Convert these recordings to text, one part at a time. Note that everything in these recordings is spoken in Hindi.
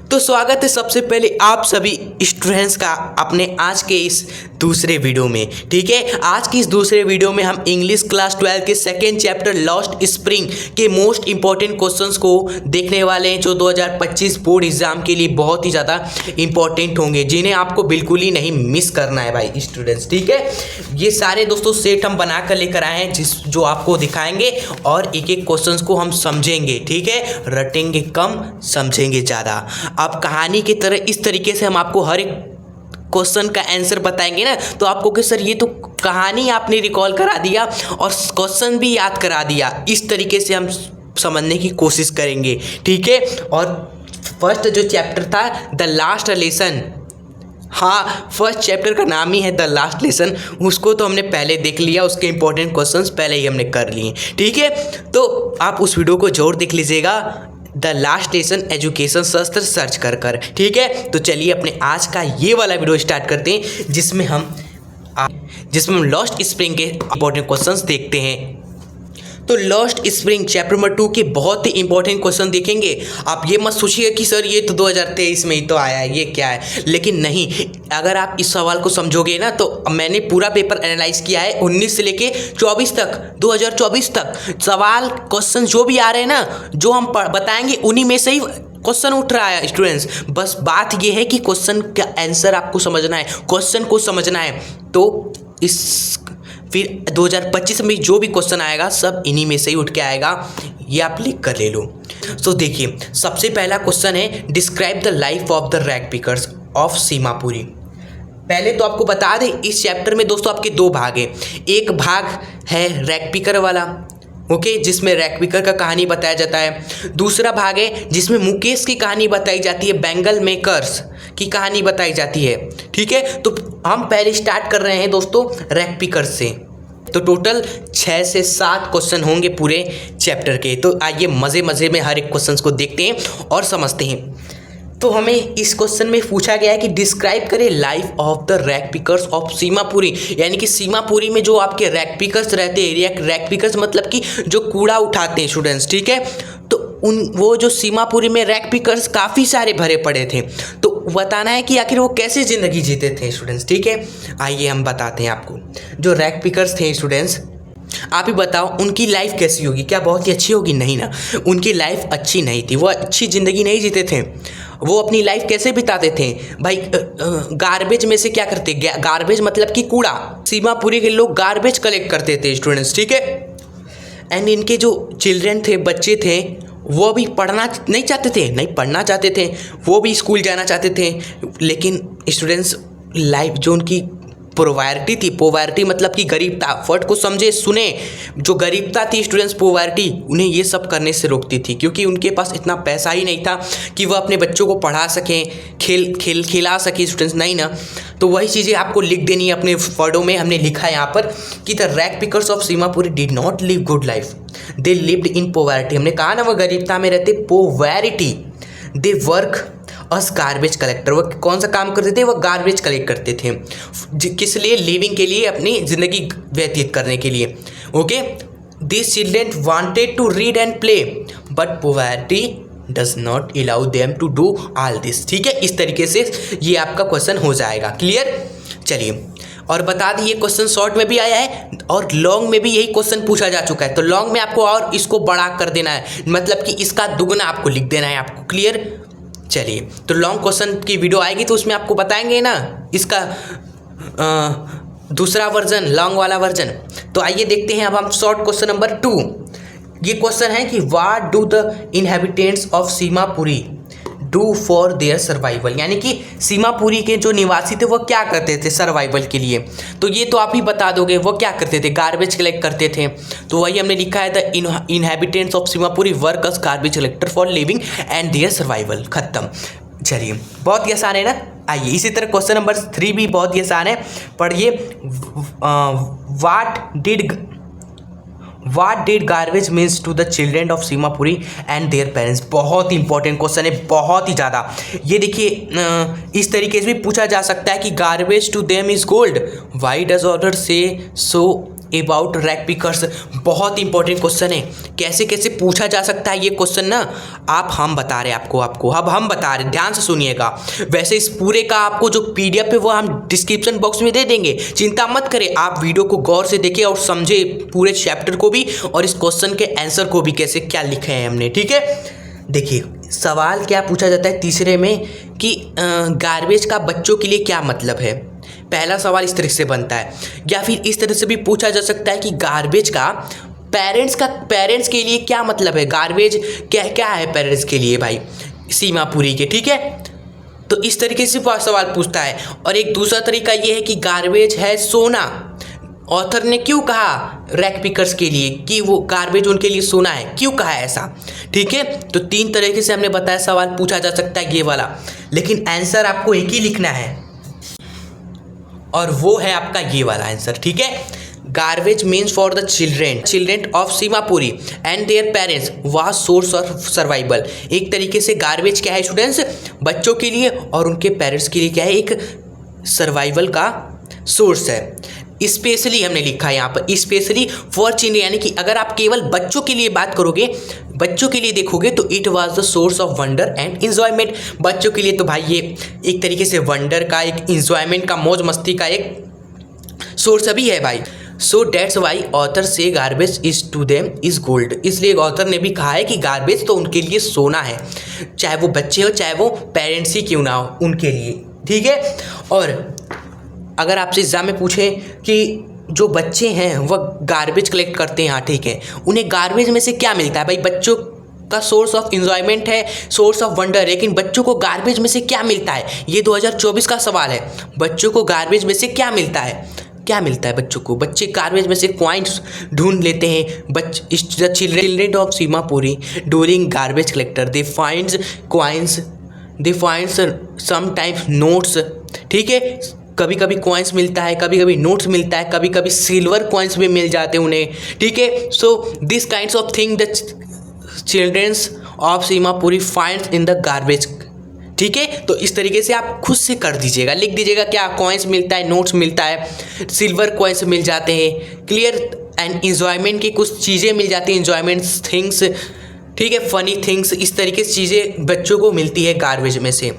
तो स्वागत है सबसे पहले आप सभी स्टूडेंट्स का अपने आज के इस दूसरे वीडियो में। ठीक है, आज की इस दूसरे वीडियो में हम इंग्लिश क्लास 12 के सेकेंड चैप्टर लॉस्ट स्प्रिंग के मोस्ट इंपॉर्टेंट क्वेश्चंस को देखने वाले हैं, जो 2025 बोर्ड एग्जाम के लिए बहुत ही ज़्यादा इंपॉर्टेंट होंगे, जिन्हें आपको बिल्कुल ही नहीं मिस करना है भाई स्टूडेंट्स। ठीक है, ये सारे दोस्तों सेट हम बना कर लेकर आए हैं जो आपको दिखाएंगे और एक एक क्वेश्चन को हम समझेंगे। ठीक है, रटेंगे कम समझेंगे ज़्यादा। अब कहानी की तरह इस तरीके से हम आपको हर एक क्वेश्चन का आंसर बताएंगे ना, तो आपको कि सर ये तो कहानी आपने रिकॉल करा दिया और क्वेश्चन भी याद करा दिया। इस तरीके से हम समझने की कोशिश करेंगे। ठीक है, और फर्स्ट जो चैप्टर था द लास्ट लेसन, हाँ फर्स्ट चैप्टर का नाम ही है द लास्ट लेसन, उसको तो हमने पहले देख लिया, उसके इंपॉर्टेंट क्वेश्चंस पहले ही हमने कर लिए। ठीक है, तो आप उस वीडियो को जरूर देख लीजिएगा, द लास्ट लेसन एजुकेशन शास्त्र सर्च कर। ठीक है, तो चलिए अपने आज का ये वाला वीडियो स्टार्ट करते हैं, जिसमें हम लॉस्ट स्प्रिंग के इंपॉर्टेंट क्वेश्चंस देखते हैं। तो लॉस्ट स्प्रिंग चैप्टर नंबर 2 के बहुत ही इंपॉर्टेंट क्वेश्चन देखेंगे। आप ये मत सोचिए कि सर ये तो 2023 में ही तो आया है, ये क्या है, लेकिन नहीं, अगर आप इस सवाल को समझोगे ना, तो मैंने पूरा पेपर एनालाइज किया है 19 से लेके 24 तक, 2024 तक सवाल क्वेश्चन जो भी आ रहे हैं ना, जो हम बताएंगे उन्हीं में से ही क्वेश्चन उठ रहा है स्टूडेंट्स। बस बात ये है कि क्वेश्चन का आंसर आपको समझना है, क्वेश्चन को समझना है। तो फिर 2025 में जो भी क्वेश्चन आएगा सब इन्हीं में से ही उठ के आएगा, ये आप लिख कर ले लो। तो देखिए, सबसे पहला क्वेश्चन है describe the life of the rag pickers of Seemapuri. पहले तो आपको बता दें, इस चैप्टर में दोस्तों आपके दो भाग हैं। एक भाग है रैग पिकर वाला, ओके, जिसमें रैग पिकर का कहानी बताया जाता है। दूसरा भाग है जिसमें मुकेश की कहानी बताई जाती है, बैंगल मेकर्स की कहानी बताई जाती है। ठीक है, तो हम पहले स्टार्ट कर रहे हैं दोस्तों रैग पिकर से। तो टोटल 6 से 7 क्वेश्चन होंगे पूरे चैप्टर के। तो आइए मज़े मज़े में हर एक क्वेश्चन को देखते हैं और समझते हैं। तो हमें इस क्वेश्चन में पूछा गया है कि डिस्क्राइब करें life of the rag pickers of Seemapuri, यानी कि सीमापुरी में जो आपके रैग पिकर्स रहते हैं, रैग पिकर्स मतलब कि जो कूड़ा उठाते हैं स्टूडेंट्स। ठीक है, तो वो जो सीमापुरी में रैग पिकर्स काफ़ी सारे भरे पड़े थे, तो बताना है कि आखिर वो कैसे ज़िंदगी जीते थे स्टूडेंट्स। ठीक है, आइए हम बताते हैं आपको। जो रैग पिकर्स थे स्टूडेंट्स, आप ही बताओ उनकी लाइफ कैसी होगी, क्या बहुत ही अच्छी होगी? नहीं ना, उनकी लाइफ अच्छी नहीं थी, वो अच्छी ज़िंदगी नहीं जीते थे। वो अपनी लाइफ कैसे बिताते थे भाई? गार्बेज में से क्या करते? गार्बेज मतलब कि कूड़ा, सीमापुरी के लोग गार्बेज कलेक्ट करते थे स्टूडेंट्स। ठीक है, एंड इनके जो चिल्ड्रन थे, बच्चे थे, वो भी पढ़ना नहीं चाहते थे, नहीं पढ़ना चाहते थे, वो भी स्कूल जाना चाहते थे, लेकिन स्टूडेंट्स लाइफ जो उनकी पोवर्टी थी, पोवर्टी मतलब कि गरीबता, वर्ड को समझे सुने, जो गरीबता थी स्टूडेंट्स, पोवर्टी, उन्हें ये सब करने से रोकती थी, क्योंकि उनके पास इतना पैसा ही नहीं था कि वह अपने बच्चों को पढ़ा सकें, खिला सकें स्टूडेंट्स, नहीं ना। तो वही चीज़ें आपको लिख देनी है अपने वर्डों में। हमने लिखा है यहाँ पर कि the rag pickers of Seemapuri did not live good life, they lived in poverty. हमने कहा ना, वह गरीबता में रहते, poverty. They work us garbage collector, वो कौन सा काम करते थे? वो गार्बेज कलेक्ट करते थे, किस लिए? लिविंग के लिए, अपनी ज़िंदगी व्यतीत करने के लिए। Okay, this children wanted to read and play but poverty does not allow them to do all this. ठीक है, इस तरीके से ये आपका क्वेश्चन हो जाएगा। क्लियर? चलिए, और बता दी ये क्वेश्चन शॉर्ट में भी आया है और लॉन्ग में भी यही क्वेश्चन पूछा जा चुका है। तो लॉन्ग में आपको और इसको बड़ा कर देना है, मतलब कि इसका दुगना आपको लिख देना है आपको। क्लियर? चलिए, तो लॉन्ग क्वेश्चन की वीडियो आएगी तो उसमें आपको बताएंगे ना इसका दूसरा वर्जन, लॉन्ग वाला वर्जन। तो आइए देखते हैं अब हम शॉर्ट क्वेश्चन नंबर 2। ये क्वेश्चन है कि what do the inhabitants of Seemapuri do for their survival, यानी कि सीमापुरी के जो निवासी थे वो क्या करते थे सर्वाइवल के लिए। तो ये तो आप ही बता दोगे, वो क्या करते थे? गार्बेज कलेक्ट करते थे। तो वही हमने लिखा है the inhabitants of Seemapuri work us garbage collector for living and their survival. खत्म। चलिए, बहुत ही आसान है ना। आइए, इसी तरह क्वेश्चन नंबर 3 भी बहुत ही आसान है, पढ़िए। What did garbage means to the children of Seemapuri and their parents? बहुत इंपॉर्टेंट क्वेश्चन है, बहुत ही ज़्यादा। ये देखिए, इस तरीके से भी पूछा जा सकता है कि garbage to them is gold, why does author say so about rag pickers. बहुत इंपॉर्टेंट क्वेश्चन है, कैसे कैसे पूछा जा सकता है ये क्वेश्चन ना। हम बता रहे हैं आपको अब हम बता रहे हैं, ध्यान से सुनिएगा। वैसे इस पूरे का आपको जो PDF है वो हम डिस्क्रिप्शन बॉक्स में दे देंगे, चिंता मत करें। आप वीडियो को गौर से देखिए और समझे पूरे चैप्टर को भी और इस क्वेश्चन के आंसर को भी, कैसे क्या लिखे हैं हमने, ठीक है। देखिए सवाल क्या पूछा जाता है तीसरे में कि गार्बेज का बच्चों के लिए क्या मतलब है। पहला सवाल इस तरह से बनता है, या फिर इस तरह से भी पूछा जा सकता है कि गार्बेज का पेरेंट्स के लिए क्या मतलब है। गार्बेज क्या क्या है पेरेंट्स के लिए भाई, सीमापुरी के, ठीक है। तो इस तरीके से सवाल पूछता है। और एक दूसरा तरीका ये है कि गार्बेज है सोना। ऑथर ने क्यों कहा रैक पिकर्स के लिए कि वो गार्बेज उनके लिए सोना है, क्यों कहा है ऐसा, ठीक है। तो 3 तरीके से हमने बताया सवाल पूछा जा सकता है ये वाला, लेकिन आंसर आपको एक ही लिखना है और वो है आपका ये वाला आंसर, ठीक है। Garbage means for the children of Seemapuri and their parents was source of survival. एक तरीके से गार्बेज क्या है स्टूडेंट्स, बच्चों के लिए और उनके पेरेंट्स के लिए क्या है, एक सर्वाइवल का सोर्स है। स्पेशली हमने लिखा है यहाँ पर स्पेशली फॉर चिल्ड्रन, यानी कि अगर आप केवल बच्चों के लिए बात करोगे, बच्चों के लिए देखोगे तो it was the source of wonder and enjoyment. बच्चों के लिए तो भाई ये एक तरीके से वंडर का, एक इंजॉयमेंट का, मौज मस्ती का एक सोर्स अभी है भाई। So that's why author say garbage is to them is gold. इसलिए ऑथर ने भी कहा है कि गार्बेज तो उनके लिए सोना है, चाहे वो बच्चे हो चाहे वो पेरेंट्स ही क्यों ना हो, उनके लिए, ठीक है। और अगर आपसे एग्जाम में पूछे कि जो बच्चे हैं वह गार्बेज कलेक्ट करते हैं, हाँ ठीक है, उन्हें गार्बेज में से क्या मिलता है भाई। बच्चों का सोर्स ऑफ इंजॉयमेंट है, सोर्स ऑफ वंडर, लेकिन बच्चों को गार्बेज में से क्या मिलता है, ये 2024 का सवाल है। बच्चों को गार्बेज में से क्या मिलता है, क्या मिलता है बच्चों को। बच्चे गार्बेज में से कॉइन्स ढूंढ लेते हैं। Children of Seemapuri during garbage collector they finds coins, they finds sometimes notes, ठीक है। कभी कभी कॉइन्स मिलता है, कभी कभी नोट्स मिलता है, कभी कभी सिल्वर कॉइन्स भी मिल जाते हैं उन्हें, ठीक है। So this kinds of thing the childrens of Seemapuri finds in the garbage, ठीक है। तो इस तरीके से आप खुद से कर दीजिएगा, लिख दीजिएगा क्या कॉइन्स मिलता है, नोट्स मिलता है, सिल्वर कॉइन्स मिल जाते हैं, क्लियर। एंड इंजॉयमेंट की कुछ चीज़ें मिल जाती हैं, इंजॉयमेंट थिंग्स, ठीक है, फनी थिंग्स, इस तरीके से चीज़ें बच्चों को मिलती है गार्बेज में से।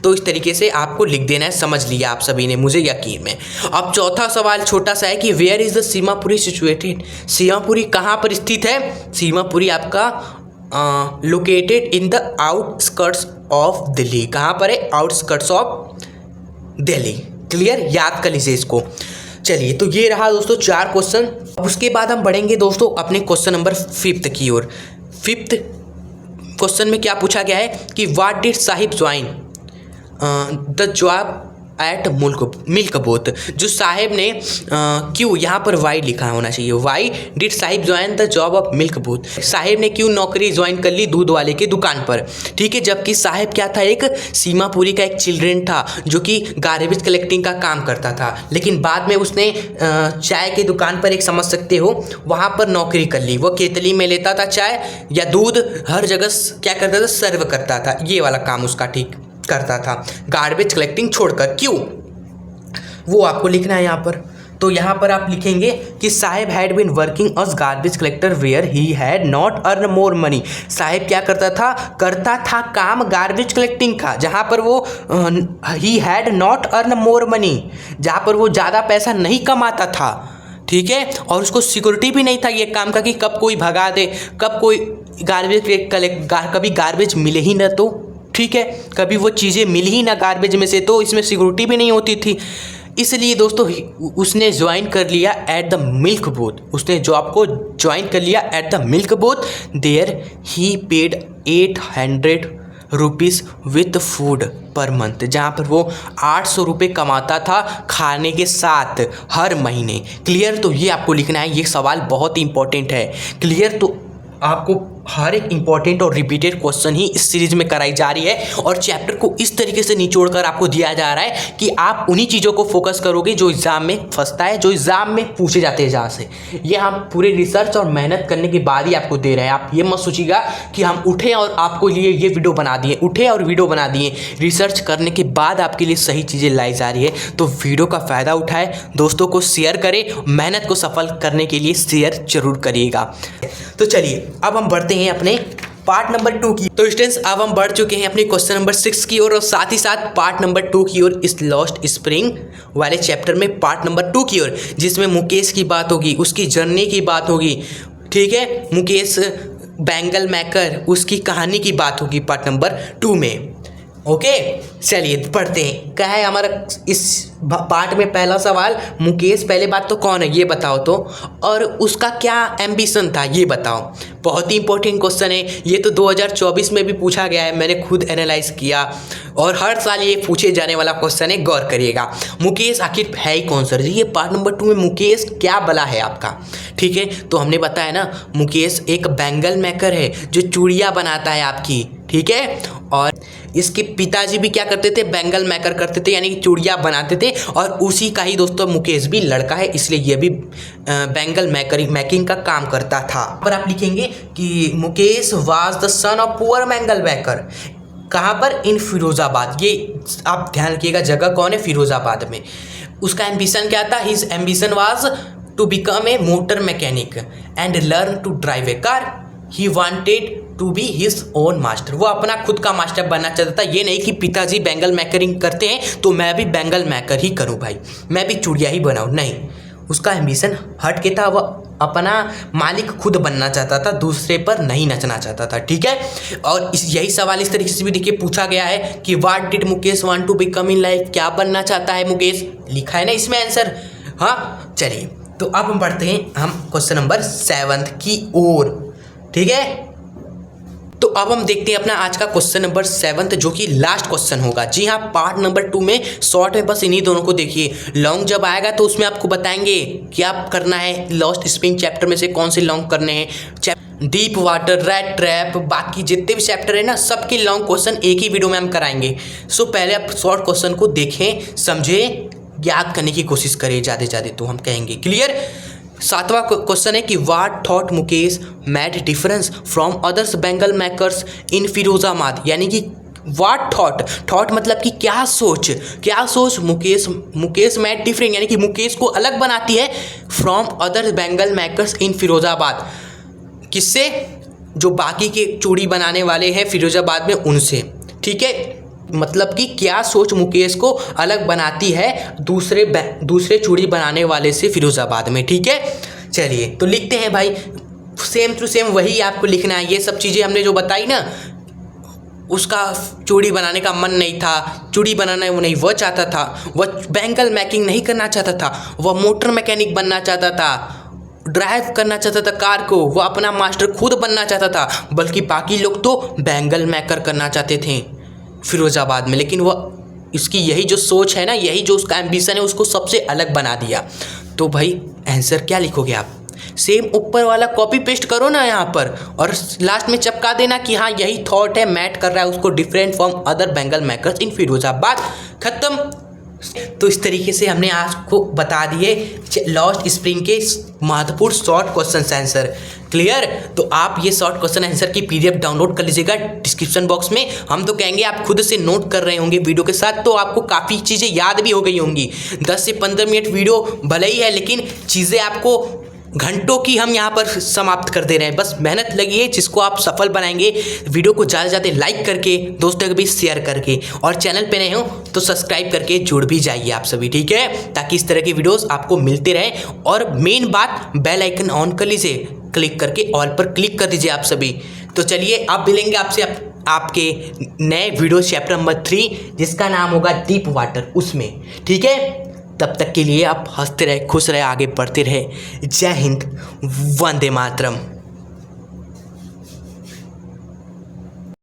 तो इस तरीके से आपको लिख देना है, समझ लिया आप सभी ने, मुझे यकीन है। अब चौथा सवाल छोटा सा है कि where is the Seemapuri situated. Seemapuri कहाँ पर स्थित है। सीमापुरी आपका located in the outskirts of Delhi. कहाँ पर है, आउटस्कर्ट्स ऑफ दिल्ली, क्लियर, याद कर लीजिए इसको। चलिए तो ये रहा दोस्तों 4 क्वेश्चन। अब उसके बाद हम बढ़ेंगे दोस्तों अपने क्वेश्चन नंबर 5 की ओर। 5th क्वेश्चन में क्या पूछा गया है कि what did Sahib join the job eight milk both. जो साहिब ने क्यों, यहाँ पर वाई लिखा होना चाहिए, why did Sahib join the job of milk both. Sahib ने क्यों नौकरी ज्वाइन कर ली दूध वाले की दुकान पर, ठीक है। जबकि साहिब क्या था, एक सीमापुरी का एक चिल्ड्रेन था जो कि गार्बेज कलेक्टिंग का काम करता था, लेकिन बाद में उसने चाय की दुकान पर, एक समझ सकते हो, वहाँ पर नौकरी कर ली। वो केतली में लेता था चाय या दूध, हर जगह क्या करता था, सर्व करता था, ये वाला काम उसका ठीक करता था, गार्बेज कलेक्टिंग छोड़कर। क्यों, वो आपको लिखना है यहाँ पर। तो यहाँ पर आप लिखेंगे कि Saheb had been working as garbage collector where he had not earn more money. Saheb क्या करता था काम गार्बेज कलेक्टिंग का, जहाँ पर वो ही had not earn more money, जहाँ पर वो ज़्यादा पैसा नहीं कमाता था, ठीक है। और उसको सिक्योरिटी भी नहीं था ये काम का कि कब कोई भगा दे, कब कोई कभी गार्बेज मिले ही ना, तो ठीक है, कभी वो चीज़ें मिल ही ना गार्बेज में से, तो इसमें सिक्योरिटी भी नहीं होती थी। इसलिए दोस्तों उसने ज्वाइन कर लिया एट द मिल्क बोथ, उसने जॉब को ज्वाइन कर लिया at the milk booth. There he paid 800 rupees with food per month, जहाँ पर वो 800 रुपये कमाता था खाने के साथ हर महीने, क्लियर। तो ये आपको लिखना है, ये सवाल बहुत इंपॉर्टेंट है, क्लियर। तो आपको हर एक इंपॉर्टेंट और रिपीटेड क्वेश्चन ही इस सीरीज में कराई जा रही है और चैप्टर को इस तरीके से निचोड़ कर आपको दिया जा रहा है कि आप उन्हीं चीज़ों को फोकस करोगे जो एग्जाम में फंसता है, जो एग्जाम में पूछे जाते हैं जहाँ से। ये हम पूरे रिसर्च और मेहनत करने के बाद ही आपको दे रहे हैं। आप ये मत सोचिएगा कि हम उठे और आपको लिए ये वीडियो बना दिए, उठे और वीडियो बना दिए। रिसर्च करने के बाद आपके लिए सही चीज़ें लाई जा रही है। तो वीडियो का फ़ायदा उठाए, दोस्तों को शेयर करें, मेहनत को सफल करने के लिए शेयर जरूर करिएगा। तो चलिए अब हम बढ़ते हैं अपने पार्ट नंबर 2 की। तो स्टूडेंट्स अब हम बढ़ चुके हैं अपने क्वेश्चन नंबर 6 की ओर और साथ ही साथ पार्ट नंबर 2 की ओर, इस लॉस्ट स्प्रिंग वाले चैप्टर में पार्ट नंबर 2 की ओर, जिसमें मुकेश की बात होगी, उसकी जर्नी की बात होगी, ठीक है, मुकेश बैंगल मेकर, उसकी कहानी की बात होगी पार्ट नंबर 2 में। ओके चलिए पढ़ते हैं। क्या है हमारा इस पार्ट में पहला सवाल, मुकेश पहले बात तो कौन है ये बताओ तो, और उसका क्या एम्बिशन था ये बताओ। बहुत ही इंपॉर्टेंट क्वेश्चन है ये, तो 2024 में भी पूछा गया है, मैंने खुद एनालाइज किया और हर साल ये पूछे जाने वाला क्वेश्चन है, गौर करिएगा। मुकेश आखिर है ही कौन सर जी? ये पार्ट नंबर 2 में मुकेश क्या बला है आपका, ठीक है। तो हमने बताया ना, मुकेश एक बैंगल मेकर है जो चूड़ियाँ बनाता है आपकी, ठीक है। और इसके पिताजी भी क्या करते थे? बैंगल मेकर करते थे, यानी कि चूड़ियाँ बनाते थे। और उसी का ही दोस्तों मुकेश भी लड़का है, इसलिए ये भी बैंगल मेकिंग का काम करता था। पर आप लिखेंगे कि Mukesh was the son of poor bangle maker. कहाँ पर? इन फिरोजाबाद। ये आप ध्यान रखिएगा, जगह कौन है? फिरोजाबाद में। उसका एम्बिशन क्या था? His ambition was to become a motor mechanic and learn to drive a car. He wanted to be his own master. वो अपना खुद का मास्टर बनना चाहता था। ये नहीं कि पिताजी बैंगल मेकरिंग करते हैं तो मैं भी बैंगल मेकर ही करूं भाई, मैं भी चूड़ियाँ ही बनाऊं, नहीं। उसका एम्बिशन हट के था, वह अपना मालिक खुद बनना चाहता था, दूसरे पर नहीं नचना चाहता था, ठीक है। और यही सवाल इस तरीके से भी देखिए पूछा गया है कि what did Mukesh want to become in life. क्या बनना चाहता है मुकेश? लिखा है ना इसमें आंसर। हाँ चलिए, तो अब हम बढ़ते हैं हम क्वेश्चन नंबर 7 की ओर, ठीक है। तो अब हम देखते हैं अपना आज का क्वेश्चन नंबर 7, जो कि लास्ट क्वेश्चन होगा। जी हाँ, पार्ट नंबर 2 में शॉर्ट में बस इन्हीं दोनों को देखिए। लॉन्ग जब आएगा तो उसमें आपको बताएंगे क्या करना है, लॉस्ट स्प्रिंग चैप्टर में से कौन से लॉन्ग करने हैं। डीप वाटर, रेड ट्रैप, बाकी जितने भी चैप्टर है ना, सबके लॉन्ग क्वेश्चन एक ही वीडियो में हम कराएंगे। सो पहले आप शॉर्ट क्वेश्चन को देखें, समझें, याद करने की कोशिश करें ज़्यादा तो हम कहेंगे। क्लियर? 7वां क्वेश्चन है कि what thought Mukesh made difference from others bangle makers in Firozabad. यानी कि व्हाट थॉट मतलब कि क्या सोच मुकेश मेड डिफरेंट, यानी कि मुकेश को अलग बनाती है from other bangle makers in Firozabad. किससे? जो बाकी के चूड़ी बनाने वाले हैं फिरोजाबाद में, उनसे, ठीक है। मतलब कि क्या सोच मुकेश को अलग बनाती है दूसरे चूड़ी बनाने वाले से फिरोजाबाद में, ठीक है। चलिए तो लिखते हैं भाई, सेम टू सेम वही आपको लिखना है। ये सब चीज़ें हमने जो बताई ना, उसका चूड़ी बनाने का मन नहीं था, चूड़ी बनाना वो नहीं वो चाहता था, वह बैंगल मेकिंग नहीं करना चाहता था, वह मोटर मैकेनिक बनना चाहता था, ड्राइव करना चाहता था कार को, वह अपना मास्टर खुद बनना चाहता था। बल्कि बाकी लोग तो बैंगल मेकर करना चाहते थे फिरोजाबाद में, लेकिन वह इसकी यही जो सोच है ना, यही जो उसका एम्बिशन है, उसको सबसे अलग बना दिया। तो भाई आंसर क्या लिखोगे आप? सेम ऊपर वाला कॉपी पेस्ट करो ना यहाँ पर, और लास्ट में चिपका देना कि हाँ यही थॉट है, मैट कर रहा है उसको different from other bangle makers in Firozabad. खत्म। तो इस तरीके से हमने आज को बता दिए लॉस्ट स्प्रिंग के महत्वपूर्ण शॉर्ट क्वेश्चन आंसर। क्लियर? तो आप ये शॉर्ट क्वेश्चन आंसर की PDF डाउनलोड कर लीजिएगा डिस्क्रिप्शन बॉक्स में। हम तो कहेंगे आप खुद से नोट कर रहे होंगे वीडियो के साथ, तो आपको काफ़ी चीज़ें याद भी हो गई होंगी। 10 से 15 मिनट वीडियो भले ही है, लेकिन चीज़ें आपको घंटों की हम यहाँ पर समाप्त कर दे रहे हैं। बस मेहनत लगी है, जिसको आप सफल बनाएंगे। वीडियो को ज़्यादा से ज़्यादा लाइक करके, दोस्तों को भी शेयर करके, और चैनल पे नए हो तो सब्सक्राइब करके जुड़ भी जाइए आप सभी, ठीक है, ताकि इस तरह की वीडियोस आपको मिलते रहें। और मेन बात, बेल आइकन ऑन कर लीजिए, क्लिक करके ऑल पर क्लिक कर दीजिए आप सभी। तो चलिए अब मिलेंगे आपसे आपके नए वीडियो चैप्टर नंबर 3, जिसका नाम होगा डीप वाटर, उसमें, ठीक है। तब तक के लिए आप हंसते रहे, खुश रहे, आगे बढ़ते रहे। जय हिंद, वंदे मातरम।